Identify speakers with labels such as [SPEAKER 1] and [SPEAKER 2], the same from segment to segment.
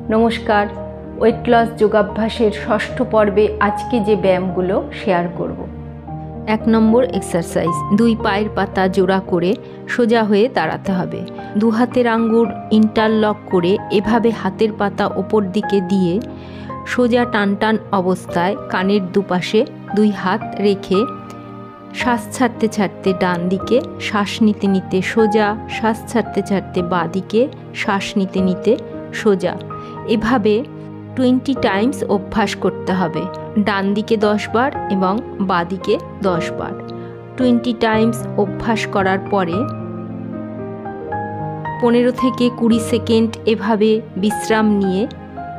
[SPEAKER 1] নমস্কার, weight loss যোগাভ্যাসের ষষ্ঠ পর্বে আজকে যে ব্যায়ামগুলো শেয়ার করব। 1 নম্বর এক্সারসাইজ, 2 পায়ের পাতা জোড়া করে সোজা হয়ে দাঁড়াতে হবে। 2 হাতের আঙ্গুল ইন্টারলক করে এভাবে হাতের পাতা ওপর দিকে দিয়ে সোজা টান টান অবস্থায় কানের দুপাশে 2 হাত রেখে শ্বাস ছাড়তে ছাড়তে ডান দিকে, শ্বাস নিতে নিতে সোজা, শ্বাস ছাড়তে ছাড়তে বাঁ দিকে, শ্বাস নিতে নিতে সোজা। এভাবে 20 টাইমস অভ্যাস করতে হবে। ডান দিকে 10 বার এবং বাঁ দিকে 10 বার। 20 টাইমস অভ্যাস করার পরে 15 থেকে 20 সেকেন্ড এভাবে বিশ্রাম নিয়ে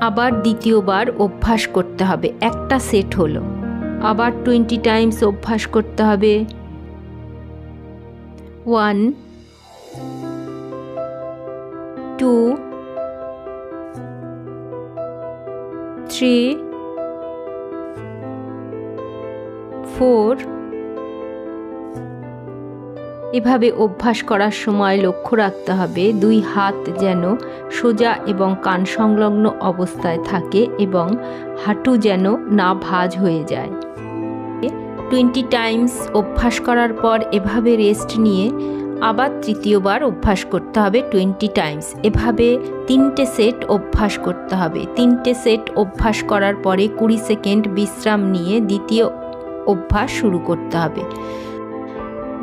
[SPEAKER 1] আবার দ্বিতীয়বার অভ্যাস করতে হবে। একটা সেট হলো। আবার 20 টাইমস অভ্যাস করতে হবে। 1 2 3 4। এভাবে অভ্যাস করার সময় লক্ষ্য রাখতে হবে 2 হাত যেন সোজা এবং কান সংলগ্ন অবস্থায় থাকে এবং হাঁটু যেন না ভাঁজ হয়ে যায়। 20 টাইমস অভ্যাস করার পর এভাবে রেস্ট নিয়ে আবার তৃতীয়বার অভ্যাস করতে হবে 20 টাইমস। এভাবে 3টে সেট অভ্যাস করতে হবে। 3টে সেট অভ্যাস করার পরে 20 সেকেন্ড বিশ্রাম নিয়ে দ্বিতীয় অভ্যাস শুরু করতে হবে।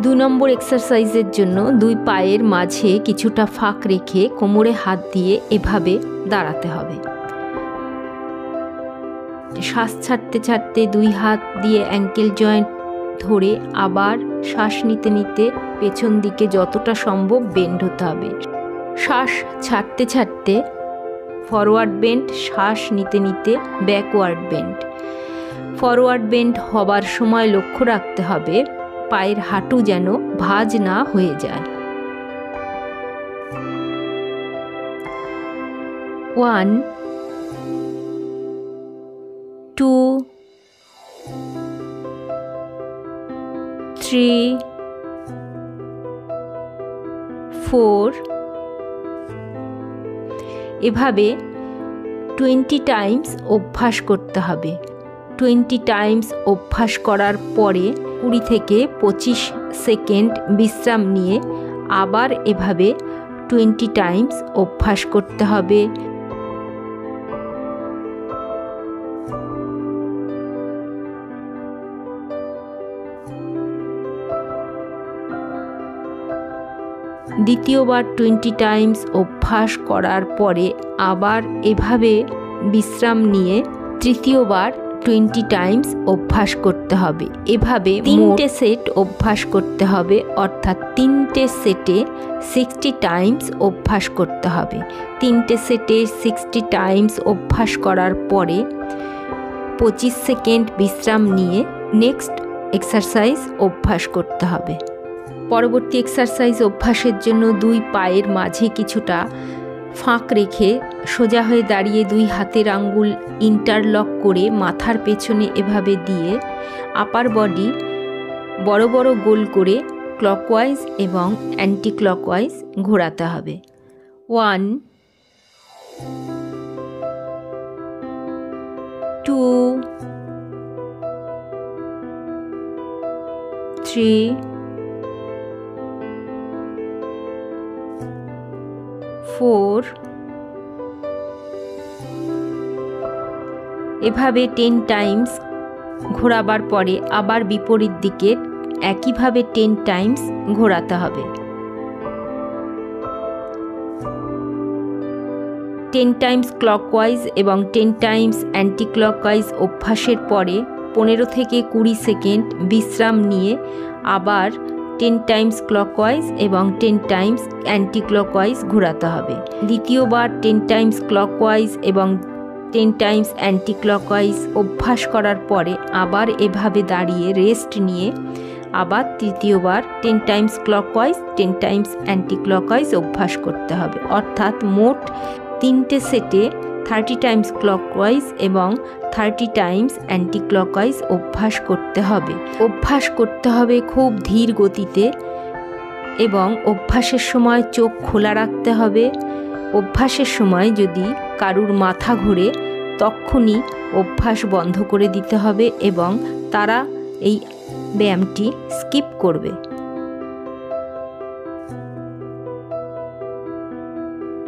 [SPEAKER 1] 2 নম্বর এক্সারসাইজের জন্য 2 পায়ের মাঝে কিছুটা ফাঁক রেখে কোমরে হাত দিয়ে এভাবে দাঁড়াতে হবে। শ্বাস ছাড়তে ছাড়তে 2 হাত দিয়ে অ্যাঙ্কেল জয়েন্ট ধরে আবার শ্বাস নিতে নিতে পেছন দিকে যতটা সম্ভব বেন্ড হতে হবে। শ্বাস ছাড়তে ছাড়তে ফরওয়ার্ড বেন্ড, শ্বাস নিতে নিতে ব্যাকওয়ার্ড বেন্ড। ফরওয়ার্ড বেন্ড হবার সময় লক্ষ্য রাখতে হবে পায়ের হাঁটু যেন ভাঁজ না হয়ে যায়। 1 2 3 4। এভাবে 20 টাইমস অভ্যাস করতে হবে। 20 টাইমস অভ্যাস করার পরে 20 থেকে 25 সেকেন্ড বিশ্রাম নিয়ে আবার এভাবে 20 টাইমস অভ্যাস করতে হবে। দ্বিতীয়বার 20 টাইমস অভ্যাস করার পরে আবার এভাবে বিশ্রাম নিয়ে তৃতীয়বার 20 টাইমস অভ্যাস করতে হবে। এভাবে 3টে সেট অভ্যাস করতে হবে, অর্থাৎ 3টে সেটে 60 টাইমস অভ্যাস করতে হবে। 3টে সেটে 60 টাইমস অভ্যাস করার পরে 25 সেকেন্ড বিশ্রাম নিয়ে নেক্সট এক্সারসাইজ অভ্যাস করতে হবে। পরবর্তী এক্সারসাইজ অভ্যাসের জন্য 2 পায়ের মাঝে কিছুটা ফাঁক রেখে সোজা হয়ে দাঁড়িয়ে 2 হাতের আঙ্গুল ইন্টারলক করে মাথার পেছনে এভাবে দিয়ে আপার বডি বড় বড় গোল করে ক্লকওয়াইজ এবং অ্যান্টি ক্লকওয়াইজ ঘোরাতে হবে। 1 2 3 4। এভাবে 10 টাইমস ঘোরাবার পরে আবার বিপরীত দিকে একইভাবে 10 টাইমস ঘোরাতে হবে। 10 টাইমস ক্লকওয়াইজ এবং 10 টাইমস অ্যান্টি ক্লকওয়াইজ অভ্যাসের পরে 15 থেকে 20 সেকেন্ড বিশ্রাম নিয়ে আবার 10 টাইমস ক্লকওয়াইজ এবং 10 টাইমস অ্যান্টি ক্লকওয়াইজ ঘোরাতে হবে। দ্বিতীয়বার 10 টাইমস ক্লকওয়াইজ এবং 10 টাইমস অ্যান্টি ক্লকওয়াইজ অভ্যাস করার পরে আবার এভাবে দাঁড়িয়ে রেস্ট নিয়ে আবার তৃতীয়বার 10 Times clockwise 10 Times anti clockwise অভ্যাস করতে হবে। অর্থাৎ মোট 3টে সেটে 30 টাইমস ক্লকওয়াইজ এবং 30 টাইমস অ্যান্টি ক্লকওয়াইজ অভ্যাস করতে হবে। অভ্যাস করতে হবে খুব ধীর গতিতে এবং অভ্যাসের সময় চোখ খোলা রাখতে হবে। অভ্যাসের সময় যদি কারুর মাথা ঘোরে তখনই অভ্যাস বন্ধ করে দিতে হবে এবং তারা এই ব্যায়ামটি স্কিপ করবে।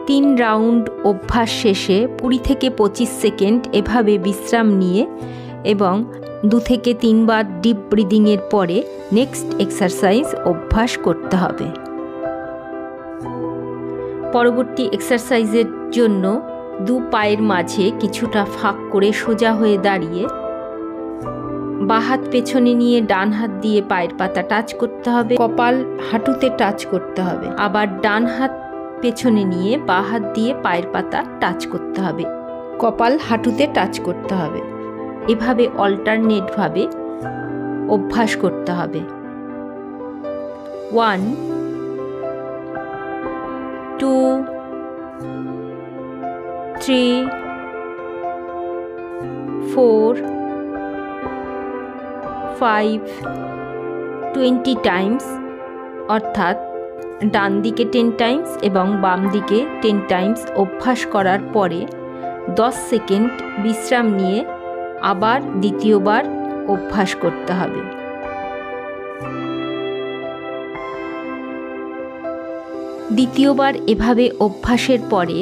[SPEAKER 1] 3 রাউন্ড অভ্যাস শেষে 20 থেকে 25 সেকেন্ড এভাবে বিশ্রাম নিয়ে এবং 2 থেকে 3 বার ডিপ ব্রিদিংয়ের পরে নেক্সট এক্সারসাইজ অভ্যাস করতে হবে। পরবর্তী এক্সারসাইজের জন্য 2 পায়ের মাঝে কিছুটা ফাঁক করে সোজা হয়ে দাঁড়িয়ে বাঁ হাত পেছনে নিয়ে ডান হাত দিয়ে পায়ের পাতা টাচ করতে হবে, কপাল হাঁটুতে টাচ করতে হবে। আবার ডান হাত পেছনে নিয়ে বাঁ হাত দিয়ে পায়ের পাতা টাচ করতে হবে, কপাল হাঁটুতে টাচ করতে হবে। এভাবে অল্টারনেটভাবে অভ্যাস করতে হবে। 1 2 3 4 5 20 টাইমস, অর্থাৎ ডান দিকে 10 টাইমস এবং বাম দিকে 10 টাইমস অভ্যাস করার পরে 10 সেকেন্ড বিশ্রাম নিয়ে আবার দ্বিতীয়বার অভ্যাস করতে হবে। দ্বিতীয়বার এভাবে অভ্যাসের পরে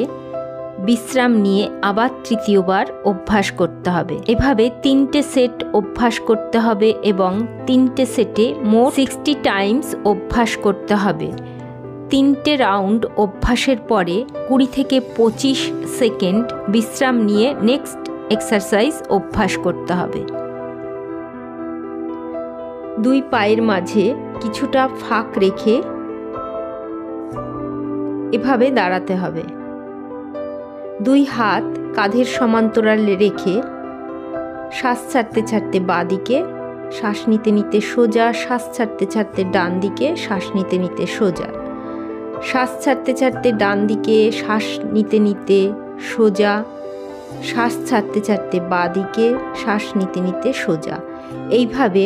[SPEAKER 1] বিশ্রাম নিয়ে আবার তৃতীয়বার অভ্যাস করতে হবে। এভাবে 3টে সেট অভ্যাস করতে হবে এবং 3টে সেটে মোট 60 টাইমস অভ্যাস করতে হবে। 3টে রাউন্ড অভ্যাসের পরে 20 থেকে 25 সেকেন্ড বিশ্রাম নিয়ে নেক্সট এক্সারসাইজ অভ্যাস করতে হবে। 2 পায়ের মাঝে কিছুটা ফাঁক রেখে এভাবে দাঁড়াতে হবে। 2 হাত কাঁধের সমান্তরালে রেখে শ্বাস ছাড়তে ছাড়তে বাঁ দিকে, শ্বাস নিতে নিতে সোজা, শ্বাস ছাড়তে ছাড়তে ডান দিকে, শ্বাস নিতে নিতে সোজা, শ্বাস ছাড়তে ছাড়তে ডান দিকে, শ্বাস নিতে নিতে সোজা, শ্বাস ছাড়তে ছাড়তে বাঁ দিকে, শ্বাস নিতে নিতে সোজা। এইভাবে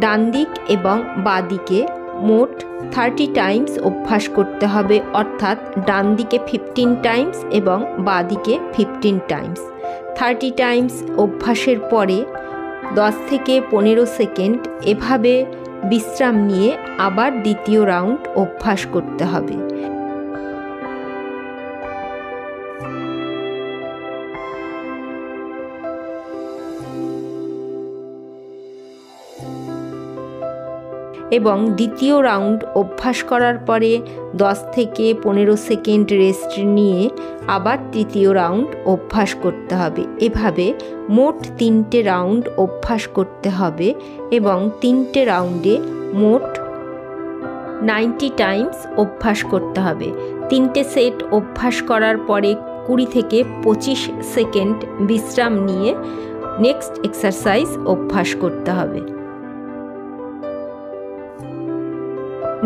[SPEAKER 1] ডান দিক এবং বাঁ দিকে মোট 30 টাইমস অভ্যাস করতে হবে, অর্থাৎ ডান দিকে 15 টাইমস এবং বাঁ দিকে 15 টাইমস। 30 টাইমস অভ্যাসের পরে 10 থেকে 15 সেকেন্ড এভাবে বিশ্রাম নিয়ে আবার দ্বিতীয় রাউন্ড অভ্যাস করতে হবে। এবং দ্বিতীয় রাউন্ড অভ্যাস করার পরে 10 থেকে 15 সেকেন্ড রেস্ট নিয়ে আবার তৃতীয় রাউন্ড অভ্যাস করতে হবে। এভাবে মোট 3টে রাউন্ড অভ্যাস করতে হবে এবং 3টে রাউন্ডে মোট 90 টাইমস অভ্যাস করতে হবে। 3টে সেট অভ্যাস করার পরে 20 থেকে 25 সেকেন্ড বিশ্রাম নিয়ে নেক্সট এক্সারসাইজ অভ্যাস করতে হবে।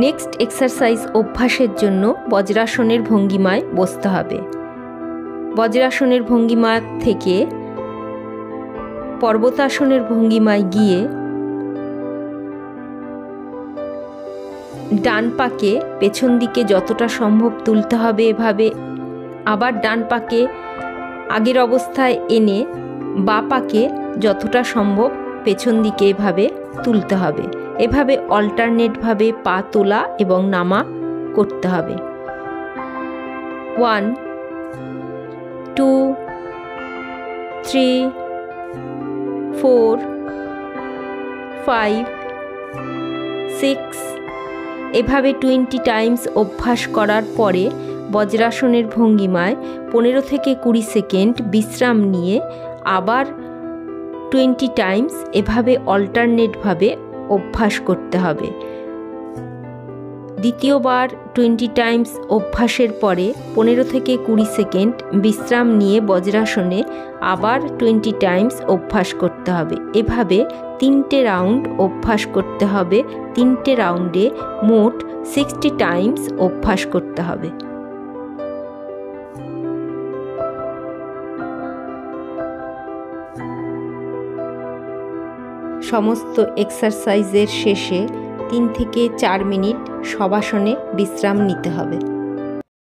[SPEAKER 1] নেক্সট এক্সারসাইজ অভ্যাসের জন্য বজ্রাসনের ভঙ্গিমায় বসতে হবে। বজ্রাসনের ভঙ্গিমা থেকে পর্বতাসনের ভঙ্গিমায় গিয়ে ডান পাকে পেছন দিকে যতটা সম্ভব তুলতে হবে এভাবে, আবার ডান পাকে আগের অবস্থায় এনে বাঁ পাকে যতটা সম্ভব পেছন দিকে এভাবে তুলতে হবে। এভাবে অল্টারনেটভাবে পা তোলা এবং নামা করতে হবে। 1 2 3 4 5 6 এভাবে 20 টাইমস অভ্যাস করার পরে বজ্রাসনের ভঙ্গিমায় 15 থেকে 20 সেকেন্ড বিশ্রাম নিয়ে আবার 20 টাইমস এভাবে অল্টারনেটভাবে অভ্যাস করতে হবে। দ্বিতীয়বার 20 টাইমস অভ্যাসের পরে 15 থেকে 20 সেকেন্ড বিশ্রাম নিয়ে বজ্রাসনে আবার 20 টাইমস অভ্যাস করতে হবে। এভাবে 3টে রাউন্ড অভ্যাস করতে হবে। 3টে রাউন্ডে মোট 60 টাইমস অভ্যাস করতে হবে। সমস্ত এক্সারসাইজের শেষে 3 থেকে 4 মিনিট শবাসনে বিশ্রাম নিতে হবে।